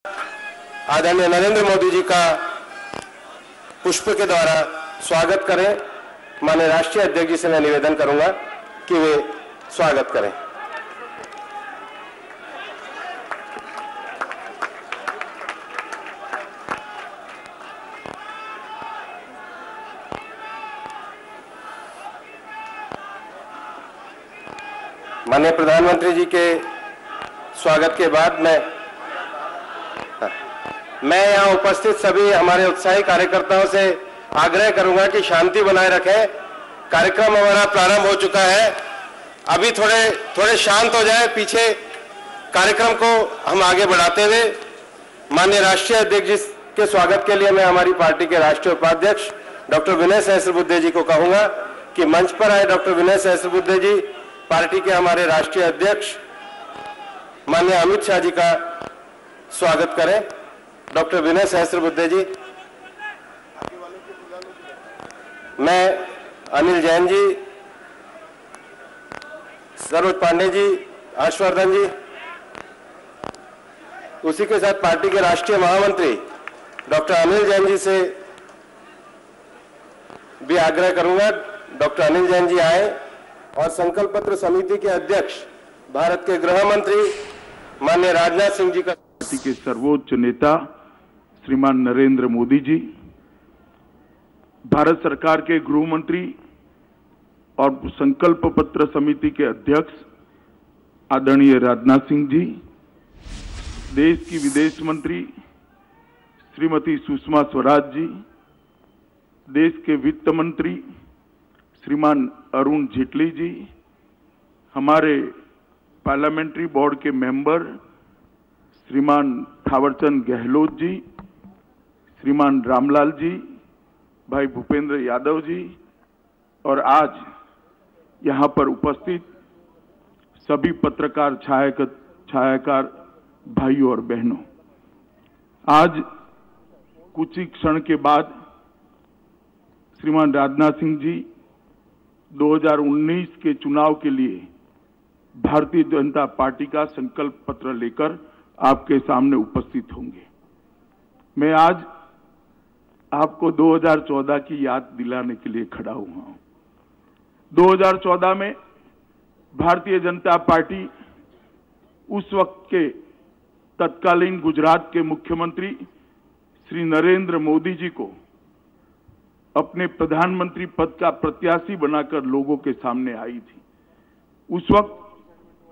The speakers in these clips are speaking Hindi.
आदरणीय नरेंद्र मोदी जी का पुष्प के द्वारा स्वागत करें। माननीय राष्ट्रीय अध्यक्ष जी से मैं निवेदन करूंगा कि वे स्वागत करें। माननीय प्रधानमंत्री जी के स्वागत के बाद मैं यहां उपस्थित सभी हमारे उत्साही कार्यकर्ताओं से आग्रह करूंगा कि शांति बनाए रखें। कार्यक्रम हमारा प्रारंभ हो चुका है, अभी थोड़े शांत हो जाए। पीछे कार्यक्रम को हम आगे बढ़ाते हुए माननीय राष्ट्रीय अध्यक्ष जी के स्वागत के लिए मैं हमारी पार्टी के राष्ट्रीय उपाध्यक्ष डॉक्टर विनय सहस्त्रबुद्धे जी को कहूंगा कि मंच पर आए। डॉक्टर विनय सहस्त्रबुद्धे जी पार्टी के हमारे राष्ट्रीय अध्यक्ष माननीय अमित शाह जी का स्वागत करें। डॉक्टर विनय सहस्त्रबुद्धे जी, मैं अनिल जैन जी, सरोज पांडे जी, हर्षवर्धन जी, उसी के साथ पार्टी के राष्ट्रीय महामंत्री डॉक्टर अनिल जैन जी से भी आग्रह करूंगा। डॉक्टर अनिल जैन जी आए और संकल्प पत्र समिति के अध्यक्ष भारत के गृह मंत्री माननीय राजनाथ सिंह जी का पार्टी के सर्वोच्च नेता श्रीमान नरेंद्र मोदी जी, भारत सरकार के गृह मंत्री और संकल्प पत्र समिति के अध्यक्ष आदरणीय राजनाथ सिंह जी, देश की विदेश मंत्री श्रीमती सुषमा स्वराज जी, देश के वित्त मंत्री श्रीमान अरुण जेटली जी, हमारे पार्लियामेंट्री बोर्ड के मेंबर श्रीमान थावरचंद गहलोत जी, श्रीमान रामलाल जी, भाई भूपेंद्र यादव जी और आज यहां पर उपस्थित सभी पत्रकार छायाकार भाइयों और बहनों, आज कुछ ही क्षण के बाद श्रीमान राजनाथ सिंह जी 2019 के चुनाव के लिए भारतीय जनता पार्टी का संकल्प पत्र लेकर आपके सामने उपस्थित होंगे। मैं आज आपको 2014 की याद दिलाने के लिए खड़ा हुआ हूं। 2014 में भारतीय जनता पार्टी उस वक्त के तत्कालीन गुजरात के मुख्यमंत्री श्री नरेंद्र मोदी जी को अपने प्रधानमंत्री पद का प्रत्याशी बनाकर लोगों के सामने आई थी। उस वक्त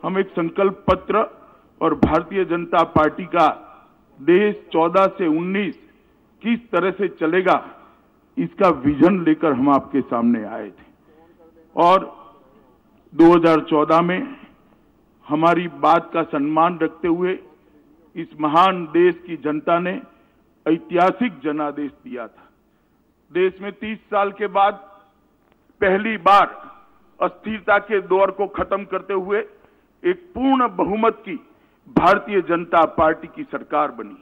हम एक संकल्प पत्र और भारतीय जनता पार्टी का देश 14 से 19 किस तरह से चलेगा इसका विजन लेकर हम आपके सामने आए थे और 2014 में हमारी बात का सम्मान रखते हुए इस महान देश की जनता ने ऐतिहासिक जनादेश दिया था। देश में 30 साल के बाद पहली बार अस्थिरता के दौर को खत्म करते हुए एक पूर्ण बहुमत की भारतीय जनता पार्टी की सरकार बनी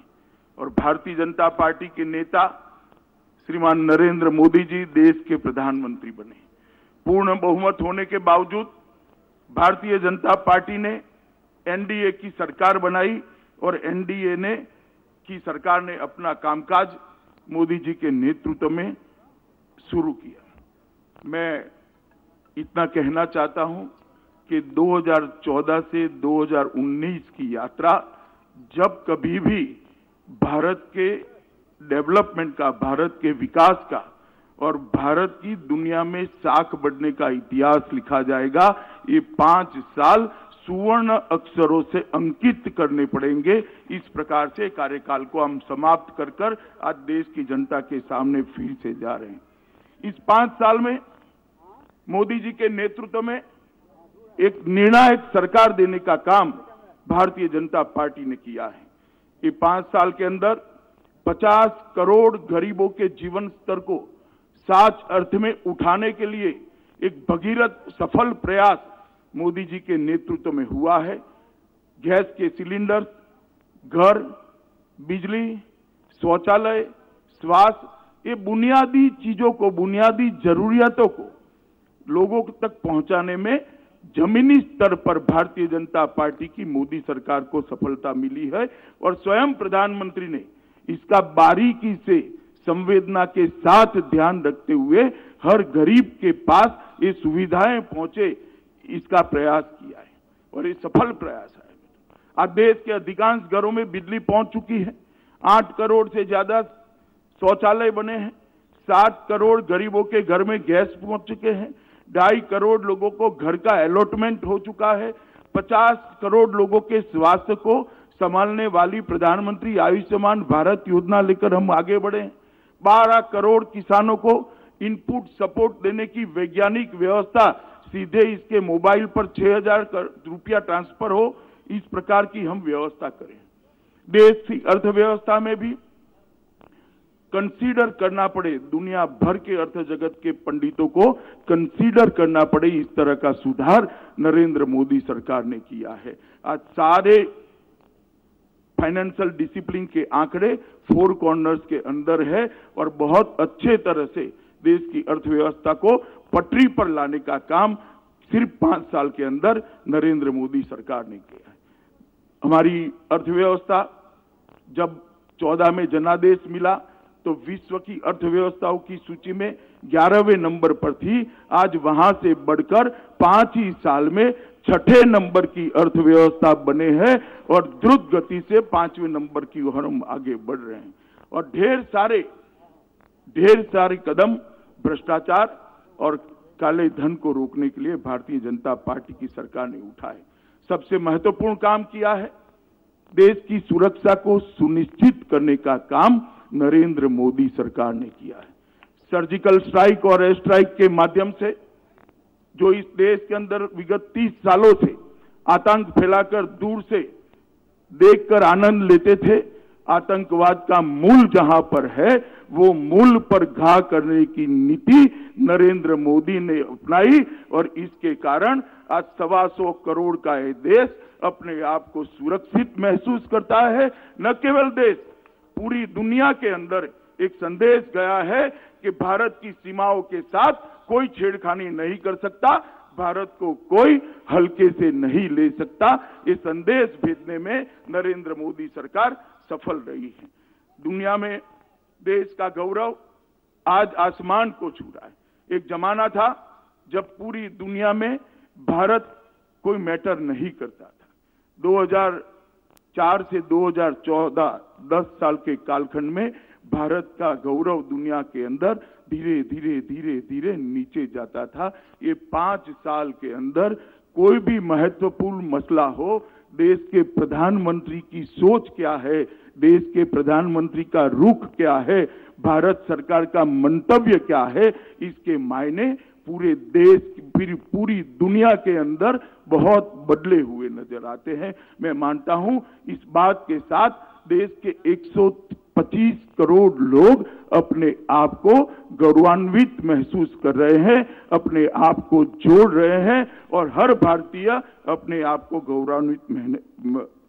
और भारतीय जनता पार्टी के नेता श्रीमान नरेंद्र मोदी जी देश के प्रधानमंत्री बने। पूर्ण बहुमत होने के बावजूद भारतीय जनता पार्टी ने एनडीए की सरकार बनाई और एनडीए की सरकार ने अपना कामकाज मोदी जी के नेतृत्व में शुरू किया। मैं इतना कहना चाहता हूं कि 2014 से 2019 की यात्रा जब कभी भी भारत के डेवलपमेंट का, भारत के विकास का और भारत की दुनिया में साख बढ़ने का इतिहास लिखा जाएगा। ये 5 साल सुवर्ण अक्षरों से अंकित करने पड़ेंगे। इस प्रकार से कार्यकाल को हम समाप्त कर आज देश की जनता के सामने फिर से जा रहे हैं। इस 5 साल में मोदी जी के नेतृत्व में एक निर्णायक सरकार देने का काम भारतीय जनता पार्टी ने किया है। ये 5 साल के अंदर 50 करोड़ गरीबों के जीवन स्तर को सच अर्थ में उठाने के लिए एक भगीरथ सफल प्रयास मोदी जी के नेतृत्व में हुआ है। गैस के सिलेंडर, घर, बिजली, शौचालय, स्वास्थ्य, ये बुनियादी चीजों को, बुनियादी जरूरियातों को लोगों तक पहुंचाने में जमीनी स्तर पर भारतीय जनता पार्टी की मोदी सरकार को सफलता मिली है और स्वयं प्रधानमंत्री ने इसका बारीकी से संवेदना के साथ ध्यान रखते हुए हर गरीब के पास ये सुविधाएं पहुंचे, इसका प्रयास किया है और ये सफल प्रयास है। आज देश के अधिकांश घरों में बिजली पहुंच चुकी है। 8 करोड़ से ज्यादा शौचालय बने हैं। 7 करोड़ गरीबों के घर में गैस पहुंच चुके हैं। 2.5 करोड़ लोगों को घर का अलॉटमेंट हो चुका है। 50 करोड़ लोगों के स्वास्थ्य को संभालने वाली प्रधानमंत्री आयुष्मान भारत योजना लेकर हम आगे बढ़े हैं। 12 करोड़ किसानों को इनपुट सपोर्ट देने की वैज्ञानिक व्यवस्था, सीधे इसके मोबाइल पर 6,000 रुपया ट्रांसफर हो, इस प्रकार की हम व्यवस्था करें। देश की अर्थव्यवस्था में भी कंसीडर करना पड़े, दुनिया भर के अर्थ जगत के पंडितों को कंसीडर करना पड़े, इस तरह का सुधार नरेंद्र मोदी सरकार ने किया है। आज सारे फाइनेंशियल डिसिप्लिन के आंकड़े 4 कॉर्नर्स के अंदर है और बहुत अच्छे तरह से देश की अर्थव्यवस्था को पटरी पर लाने का काम सिर्फ 5 साल के अंदर नरेंद्र मोदी सरकार ने किया है। हमारी अर्थव्यवस्था जब 14 में जनादेश मिला तो विश्व की अर्थव्यवस्थाओं की सूची में 11वें नंबर पर थी। आज वहां से बढ़कर 5 ही साल में 6ठे नंबर की अर्थव्यवस्था बने हैं और द्रुत गति से 5वें नंबर की ओर हम आगे बढ़ रहे हैं। और ढेर सारे कदम भ्रष्टाचार और काले धन को रोकने के लिए भारतीय जनता पार्टी की सरकार ने उठाए। सबसे महत्वपूर्ण काम किया है, देश की सुरक्षा को सुनिश्चित करने का काम नरेंद्र मोदी सरकार ने किया है। सर्जिकल स्ट्राइक और एयर स्ट्राइक के माध्यम से जो इस देश के अंदर विगत 30 सालों से आतंक फैलाकर दूर से देखकर आनंद लेते थे, आतंकवाद का मूल जहां पर है वो मूल पर घा करने की नीति नरेंद्र मोदी ने अपनाई और इसके कारण आज 125 करोड़ का ये देश अपने आप को सुरक्षित महसूस करता है। न केवल देश, पूरी दुनिया के अंदर एक संदेश गया है कि भारत की सीमाओं के साथ कोई छेड़खानी नहीं कर सकता, भारत को कोई हल्के से नहीं ले सकता। ये संदेश भेजने में नरेंद्र मोदी सरकार सफल रही है। दुनिया में देश का गौरव आज आसमान को छू रहा है। एक जमाना था जब पूरी दुनिया में भारत कोई मैटर नहीं करता था। 2004 से 2014 10 साल के कालखंड में भारत का गौरव दुनिया के अंदर धीरे धीरे नीचे जाता था। ये 5 साल के अंदर कोई भी महत्वपूर्ण मसला हो, देश के प्रधानमंत्री की सोच क्या है, देश के प्रधानमंत्री का रुख क्या है, भारत सरकार का मंतव्य क्या है, इसके मायने पूरे देश, पूरी दुनिया के अंदर बहुत बदले हुए नजर आते हैं। मैं मानता हूं इस बात के साथ देश के 125 करोड़ लोग अपने आप को गौरवान्वित महसूस कर रहे हैं, अपने आप को जोड़ रहे हैं और हर भारतीय अपने आप को गौरवान्वित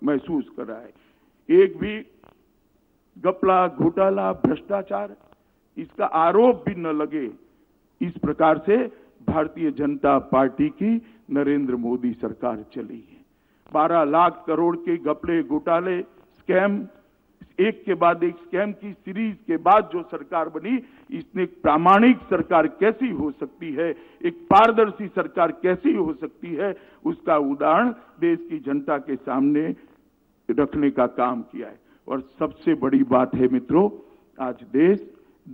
महसूस कर रहा है। एक भी घपला, घोटाला, भ्रष्टाचार इसका आरोप भी न लगे, इस प्रकार से भारतीय जनता पार्टी की नरेंद्र मोदी सरकार चली है। 12 लाख करोड़ के घपले, घोटाले, स्कैम, एक के बाद एक स्कैम की सीरीज के बाद जो सरकार बनी, इसने एक प्रामाणिक सरकार कैसी हो सकती है, एक पारदर्शी सरकार कैसी हो सकती है, उसका उदाहरण देश की जनता के सामने रखने का काम किया है। और सबसे बड़ी बात है मित्रों, आज देश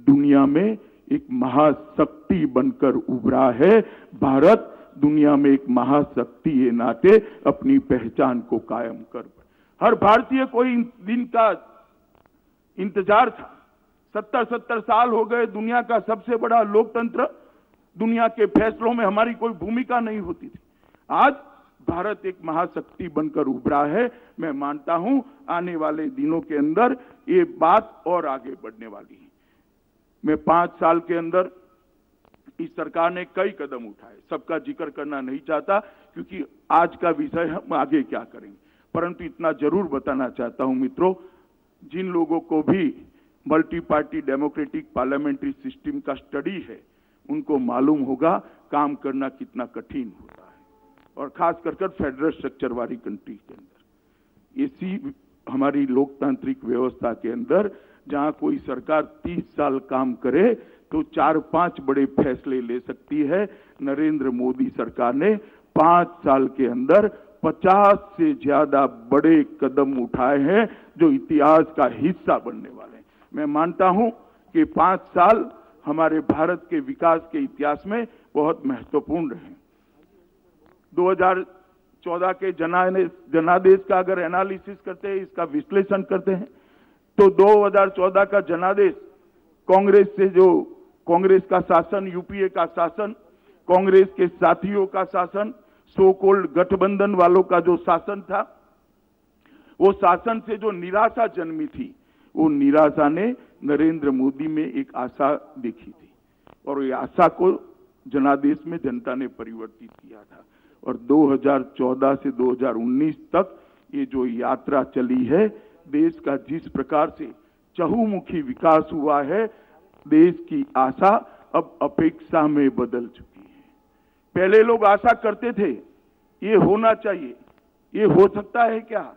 दुनिया में एक महाशक्ति बनकर उभरा है। भारत दुनिया में एक महाशक्ति के नाते अपनी पहचान को कायम कर, हर भारतीय को इन दिन का इंतजार था। 70 साल हो गए, दुनिया का सबसे बड़ा लोकतंत्र, दुनिया के फैसलों में हमारी कोई भूमिका नहीं होती थी। आज भारत एक महाशक्ति बनकर उभरा है। मैं मानता हूं आने वाले दिनों के अंदर ये बात और आगे बढ़ने वाली है। मैं 5 साल के अंदर इस सरकार ने कई कदम उठाए, सबका जिक्र करना नहीं चाहता क्योंकि आज का विषय हम आगे क्या करेंगे, परंतु इतना जरूर बताना चाहता हूं मित्रों, जिन लोगों को भी multi party democratic parliamentary system का स्टडी है, उनको मालूम होगा काम करना कितना कठिन होता है। और खास कर फेडरल स्ट्रक्चर वाली कंट्री के अंदर। इसी हमारी लोकतांत्रिक व्यवस्था के अंदर जहां कोई सरकार 30 साल काम करे तो 4-5 बड़े फैसले ले सकती है, नरेंद्र मोदी सरकार ने 5 साल के अंदर 50 से ज्यादा बड़े कदम उठाए हैं जो इतिहास का हिस्सा बनने वाले हैं। मैं मानता हूं कि 5 साल हमारे भारत के विकास के इतिहास में बहुत महत्वपूर्ण रहे। 2014 के जनादेश का अगर एनालिसिस करते हैं, इसका विश्लेषण करते हैं, तो 2014 का जनादेश कांग्रेस का शासन, यूपीए का शासन, कांग्रेस के साथियों का शासन, सो कॉल्ड गठबंधन वालों का जो शासन था, वो शासन से जो निराशा जन्मी थी, वो निराशा ने नरेंद्र मोदी में एक आशा देखी थी और ये आशा को जनादेश में जनता ने परिवर्तित किया था। और 2014 से 2019 तक ये जो यात्रा चली है, देश का जिस प्रकार से चहुमुखी विकास हुआ है, देश की आशा अब अपेक्षा में बदल चुकी है। पहले लोग आशा करते थे ये होना चाहिए, ये हो सकता है क्या,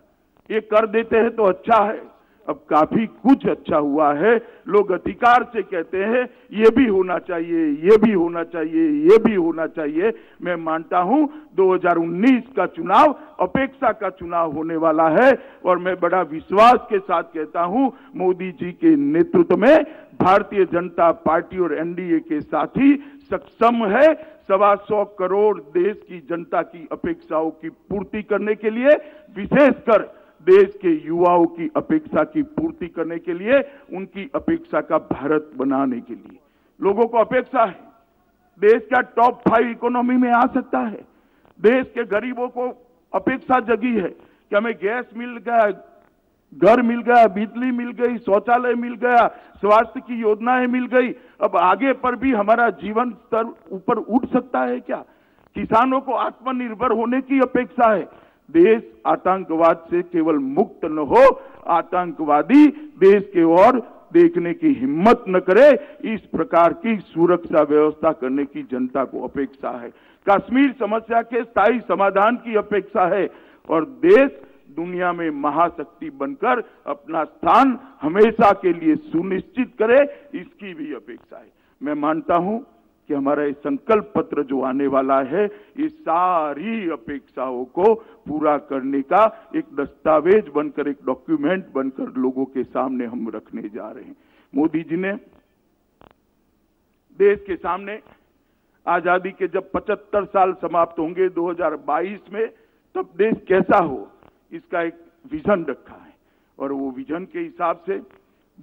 ये कर देते हैं तो अच्छा है। अब काफी कुछ अच्छा हुआ है। लोग अधिकार से कहते हैं ये भी होना चाहिए, ये भी होना चाहिए, ये भी होना चाहिए। मैं मानता हूं 2019 का चुनाव अपेक्षा का चुनाव होने वाला है और मैं बड़ा विश्वास के साथ कहता हूं मोदी जी के नेतृत्व में भारतीय जनता पार्टी और एनडीए के साथी सक्षम है 125 करोड़ देश की जनता की अपेक्षाओं की पूर्ति करने के लिए, विशेषकर देश के युवाओं की अपेक्षा की पूर्ति करने के लिए, उनकी अपेक्षा का भारत बनाने के लिए। लोगों को अपेक्षा है देश का टॉप 5 इकोनॉमी में आ सकता है। देश के गरीबों को अपेक्षा जगी है कि हमें गैस मिल गया, घर मिल गया, बिजली मिल गई, शौचालय मिल गया, स्वास्थ्य की योजनाएं मिल गई। अब आगे पर भी हमारा जीवन स्तर ऊपर उठ सकता है क्या? किसानों को आत्मनिर्भर होने की अपेक्षा है। देश आतंकवाद से केवल मुक्त न हो, आतंकवादी देश के ओर देखने की हिम्मत न करे, इस प्रकार की सुरक्षा व्यवस्था करने की जनता को अपेक्षा है। कश्मीर समस्या के स्थायी समाधान की अपेक्षा है और देश दुनिया में महाशक्ति बनकर अपना स्थान हमेशा के लिए सुनिश्चित करे, इसकी भी अपेक्षा है। मैं मानता हूं कि हमारा ये संकल्प पत्र जो आने वाला है, ये सारी अपेक्षाओं को पूरा करने का एक दस्तावेज बनकर, एक डॉक्यूमेंट बनकर लोगों के सामने हम रखने जा रहे हैं। मोदी जी ने देश के सामने आजादी के जब 75 साल समाप्त होंगे 2022 में, तब देश कैसा हो, इसका एक विजन रखा है और वो विजन के हिसाब से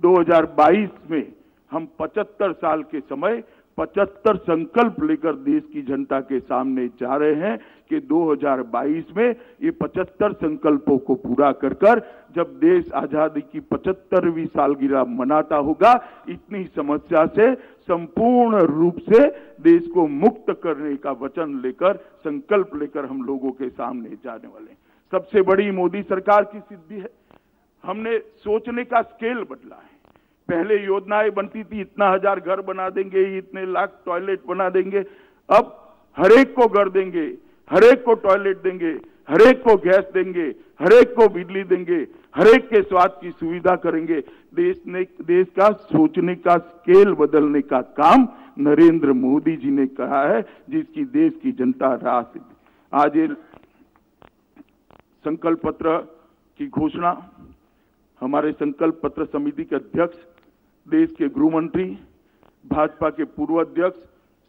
2022 में हम 75 साल के समय 75 संकल्प लेकर देश की जनता के सामने जा रहे हैं कि 2022 में ये 75 संकल्पों को पूरा कर जब देश आजादी की 75वीं सालगिरह मनाता होगा, इतनी समस्या से संपूर्ण रूप से देश को मुक्त करने का वचन लेकर, संकल्प लेकर हम लोगों के सामने जाने वाले हैं। सबसे बड़ी मोदी सरकार की सिद्धि है, हमने सोचने का स्केल बदला है। पहले योजनाएं बनती थी, इतना 1000 घर बना देंगे, इतने लाख टॉयलेट बना देंगे। अब हरेक को घर देंगे, हरेक को टॉयलेट देंगे, हरेक को गैस देंगे, हरेक को बिजली देंगे, हरेक के स्वास्थ्य की सुविधा करेंगे। देश का सोचने का स्केल बदलने का काम नरेंद्र मोदी जी ने कहा है, जिसकी देश की जनता राह से आज ये संकल्प पत्र की घोषणा हमारे संकल्प पत्र समिति के अध्यक्ष, देश के गृह मंत्री, भाजपा के पूर्व अध्यक्ष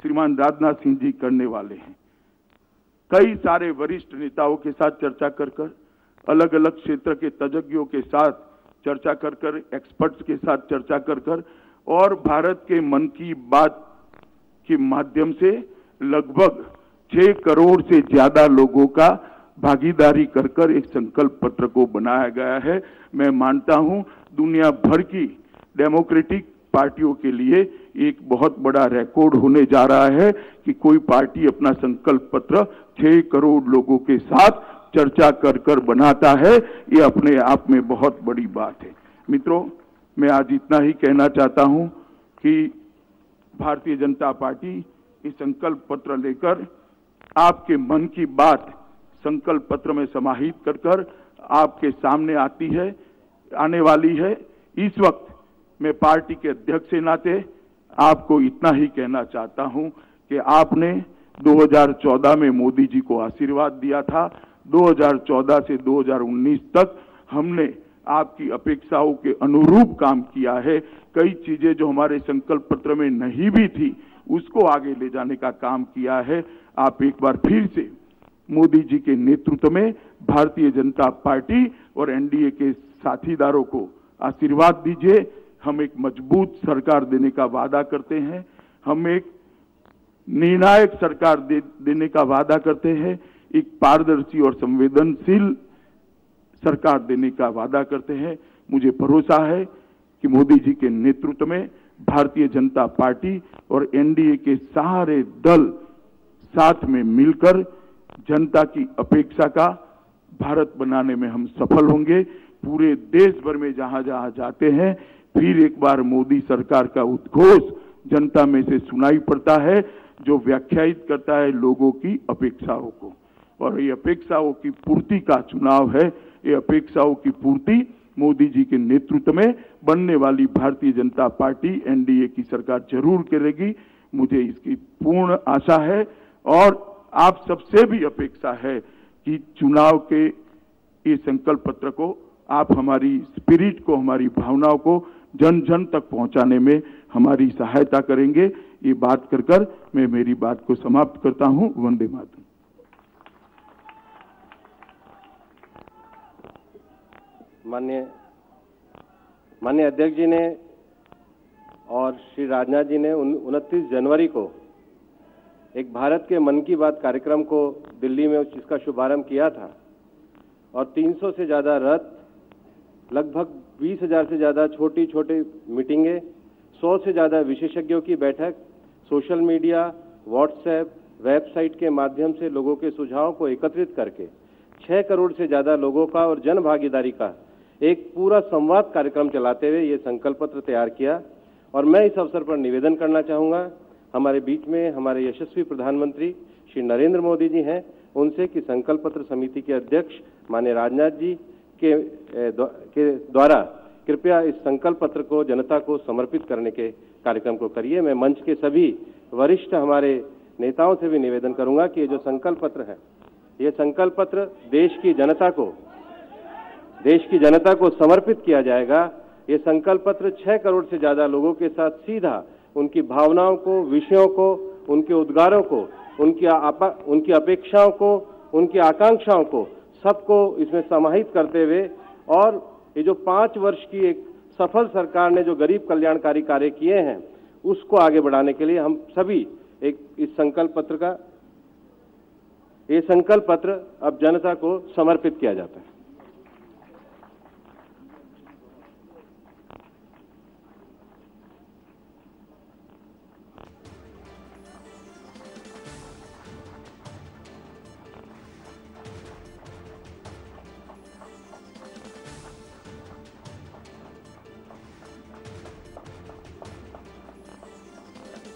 श्रीमान राजनाथ सिंह जी करने वाले हैं। कई सारे वरिष्ठ नेताओं के साथ चर्चा कर अलग अलग क्षेत्र के तज्ञों के साथ चर्चा कर एक्सपर्ट्स के साथ चर्चा कर और भारत के मन की बात के माध्यम से लगभग 6 करोड़ से ज्यादा लोगों का भागीदारी कर एक संकल्प पत्र को बनाया गया है। मैं मानता हूं दुनिया भर की डेमोक्रेटिक पार्टियों के लिए एक बहुत बड़ा रिकॉर्ड होने जा रहा है कि कोई पार्टी अपना संकल्प पत्र 6 करोड़ लोगों के साथ चर्चा कर बनाता है। ये अपने आप में बहुत बड़ी बात है। मित्रों, मैं आज इतना ही कहना चाहता हूं कि भारतीय जनता पार्टी इस संकल्प पत्र लेकर आपके मन की बात संकल्प पत्र में समाहित कर आपके सामने आने वाली है। इस वक्त मैं पार्टी के अध्यक्ष के नाते आपको इतना ही कहना चाहता हूं कि आपने 2014 में मोदी जी को आशीर्वाद दिया था। 2014 से 2019 तक हमने आपकी अपेक्षाओं के अनुरूप काम किया है। कई चीजें जो हमारे संकल्प पत्र में नहीं भी थी उसको आगे ले जाने का काम किया है। आप एक बार फिर से मोदी जी के नेतृत्व में भारतीय जनता पार्टी और एनडीए के साथीदारों को आशीर्वाद दीजिए। हम एक मजबूत सरकार देने का वादा करते हैं। हम एक निर्णायक सरकार देने का वादा करते हैं। एक पारदर्शी और संवेदनशील सरकार देने का वादा करते हैं। मुझे भरोसा है कि मोदी जी के नेतृत्व में भारतीय जनता पार्टी और एनडीए के सारे दल साथ में मिलकर जनता की अपेक्षा का भारत बनाने में हम सफल होंगे। पूरे देश भर में जहां जहां जाते हैं फिर एक बार मोदी सरकार का उद्घोष जनता में से सुनाई पड़ता है, जो व्याख्यायित करता है लोगों की अपेक्षाओं को। और ये अपेक्षाओं की पूर्ति का चुनाव है। ये अपेक्षाओं की पूर्ति मोदी जी के नेतृत्व में बनने वाली भारतीय जनता पार्टी एनडीए की सरकार जरूर करेगी। मुझे इसकी पूर्ण आशा है और आप सबसे भी अपेक्षा है कि चुनाव के ये संकल्प पत्र को आप हमारी स्पिरिट को, हमारी भावनाओं को जन जन तक पहुंचाने में हमारी सहायता करेंगे। ये बात कर मैं मेरी बात को समाप्त करता हूं। वंदे मातरम। माननीय अध्यक्ष जी ने और श्री राजनाथ जी ने 29 जनवरी को एक भारत के मन की बात कार्यक्रम को दिल्ली में जिसका शुभारंभ किया था और 300 से ज्यादा रथ, लगभग 20,000 से ज्यादा छोटी छोटी मीटिंगें, 100 से ज्यादा विशेषज्ञों की बैठक, सोशल मीडिया, व्हाट्सएप, वेबसाइट के माध्यम से लोगों के सुझावों को एकत्रित करके 6 करोड़ से ज्यादा लोगों का और जन भागीदारी का एक पूरा संवाद कार्यक्रम चलाते हुए ये संकल्प पत्र तैयार किया। और मैं इस अवसर पर निवेदन करना चाहूंगा, हमारे बीच में हमारे यशस्वी प्रधानमंत्री श्री नरेंद्र मोदी जी हैं, उनसे कि संकल्प पत्र समिति के अध्यक्ष माननीय राजनाथ जी के द्वारा कृपया इस संकल्प पत्र को जनता को समर्पित करने के कार्यक्रम को करिए। मैं मंच के सभी वरिष्ठ हमारे नेताओं से भी निवेदन करूंगा कि ये जो संकल्प पत्र है, ये संकल्प पत्र देश की जनता को समर्पित किया जाएगा। ये संकल्प पत्र 6 करोड़ से ज्यादा लोगों के साथ सीधा उनकी भावनाओं को, विषयों को, उनके उद्गारों को, उनकी अपेक्षाओं को, उनकी आकांक्षाओं को, सबको इसमें समाहित करते हुए और ये जो 5 वर्ष की एक सफल सरकार ने जो गरीब कल्याणकारी कार्य किए हैं उसको आगे बढ़ाने के लिए हम सभी इस संकल्प पत्र अब जनता को समर्पित किया जाता है।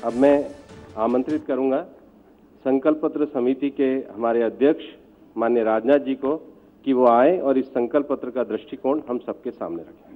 अब मैं आमंत्रित करूंगा संकल्प पत्र समिति के हमारे अध्यक्ष माननीय राजनाथ जी को कि वो आए और इस संकल्प पत्र का दृष्टिकोण हम सबके सामने रखें।